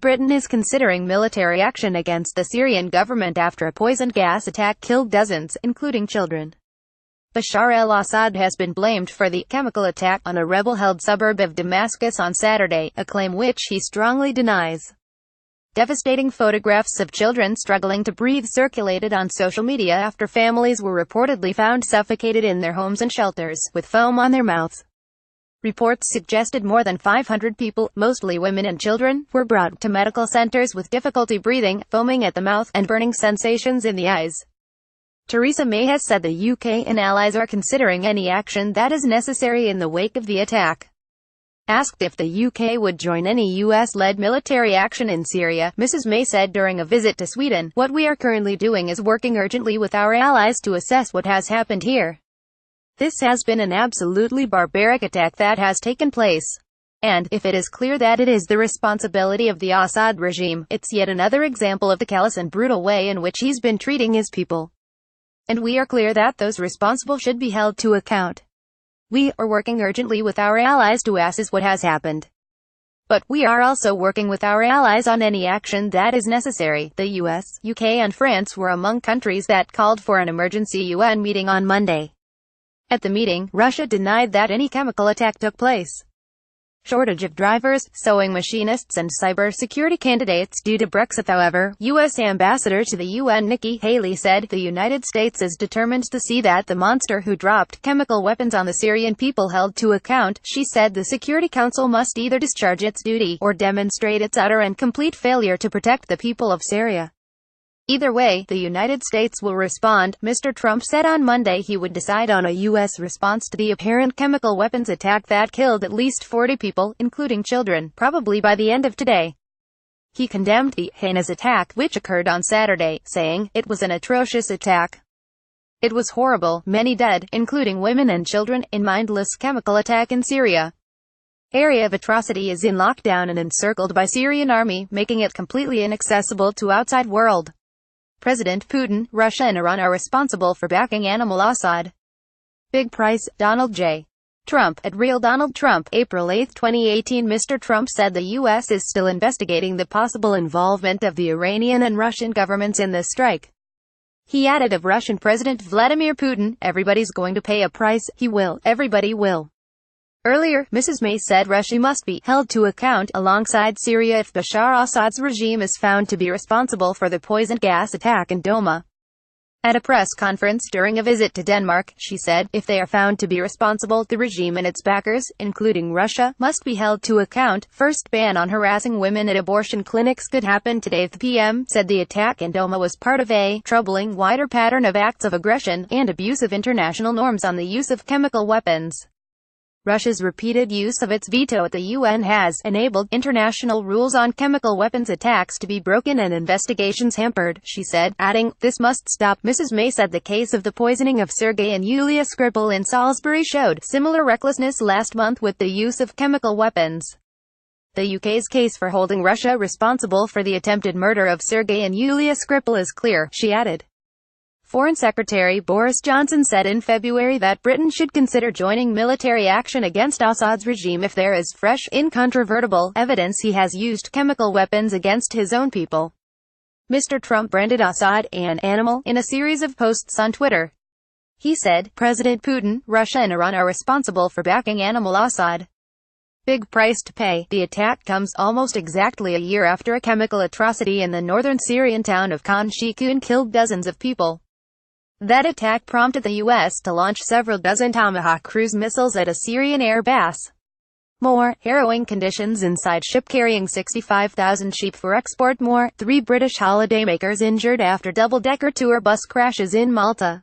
Britain is considering military action against the Syrian government after a poison gas attack killed dozens, including children. Bashar al-Assad has been blamed for the chemical attack on a rebel-held suburb of Damascus on Saturday, a claim which he strongly denies. Devastating photographs of children struggling to breathe circulated on social media after families were reportedly found suffocated in their homes and shelters, with foam on their mouths. Reports suggested more than 500 people, mostly women and children, were brought to medical centers with difficulty breathing, foaming at the mouth, and burning sensations in the eyes. Theresa May has said the UK and allies are considering any action that is necessary in the wake of the attack. Asked if the UK would join any US-led military action in Syria, Mrs May said during a visit to Sweden, "What we are currently doing is working urgently with our allies to assess what has happened here. This has been an absolutely barbaric attack that has taken place. And, if it is clear that it is the responsibility of the Assad regime, it's yet another example of the callous and brutal way in which he's been treating his people. And we are clear that those responsible should be held to account. We are working urgently with our allies to assess what has happened. But we are also working with our allies on any action that is necessary." The US, UK and France were among countries that called for an emergency UN meeting on Monday. At the meeting, Russia denied that any chemical attack took place. Shortage of drivers, sewing machinists and cybersecurity candidates due to Brexit. However, U.S. Ambassador to the UN Nikki Haley said, "The United States is determined to see that the monster who dropped chemical weapons on the Syrian people held to account." She said the Security Council must either discharge its duty, or demonstrate its utter and complete failure to protect the people of Syria. Either way, the United States will respond. Mr. Trump said on Monday he would decide on a U.S. response to the apparent chemical weapons attack that killed at least 40 people, including children, probably by the end of today. He condemned the heinous attack, which occurred on Saturday, saying, "It was an atrocious attack. It was horrible, many dead, including women and children, in mindless chemical attack in Syria. Area of atrocity is in lockdown and encircled by Syrian army, making it completely inaccessible to outside world. President Putin, Russia and Iran are responsible for backing Animal Assad. Big price." Donald J. Trump, at Real Donald Trump, April 8, 2018. Mr. Trump said the U.S. is still investigating the possible involvement of the Iranian and Russian governments in this strike. He added of Russian President Vladimir Putin, "Everybody's going to pay a price, he will, everybody will." Earlier, Mrs. May said Russia must be held to account, alongside Syria, if Bashar Assad's regime is found to be responsible for the poison gas attack in Douma. At a press conference during a visit to Denmark, she said, "If they are found to be responsible, the regime and its backers, including Russia, must be held to account." First ban on harassing women at abortion clinics could happen today. The PM said the attack in Douma was part of a troubling, wider pattern of acts of aggression and abuse of international norms on the use of chemical weapons. Russia's repeated use of its veto at the UN has enabled international rules on chemical weapons attacks to be broken and investigations hampered, she said, adding, "This must stop." Mrs. May said the case of the poisoning of Sergei and Yulia Skripal in Salisbury showed similar recklessness last month with the use of chemical weapons. The UK's case for holding Russia responsible for the attempted murder of Sergei and Yulia Skripal is clear, she added. Foreign Secretary Boris Johnson said in February that Britain should consider joining military action against Assad's regime if there is fresh, incontrovertible evidence he has used chemical weapons against his own people. Mr. Trump branded Assad an animal in a series of posts on Twitter. He said, "President Putin, Russia and Iran are responsible for backing Animal Assad. Big price to pay." The attack comes almost exactly a year after a chemical atrocity in the northern Syrian town of Khan Sheikhoun killed dozens of people. That attack prompted the U.S. to launch several dozen Tomahawk cruise missiles at a Syrian air base. More harrowing conditions inside ship carrying 65,000 sheep for export. 3 British holidaymakers injured after double-decker tour bus crashes in Malta.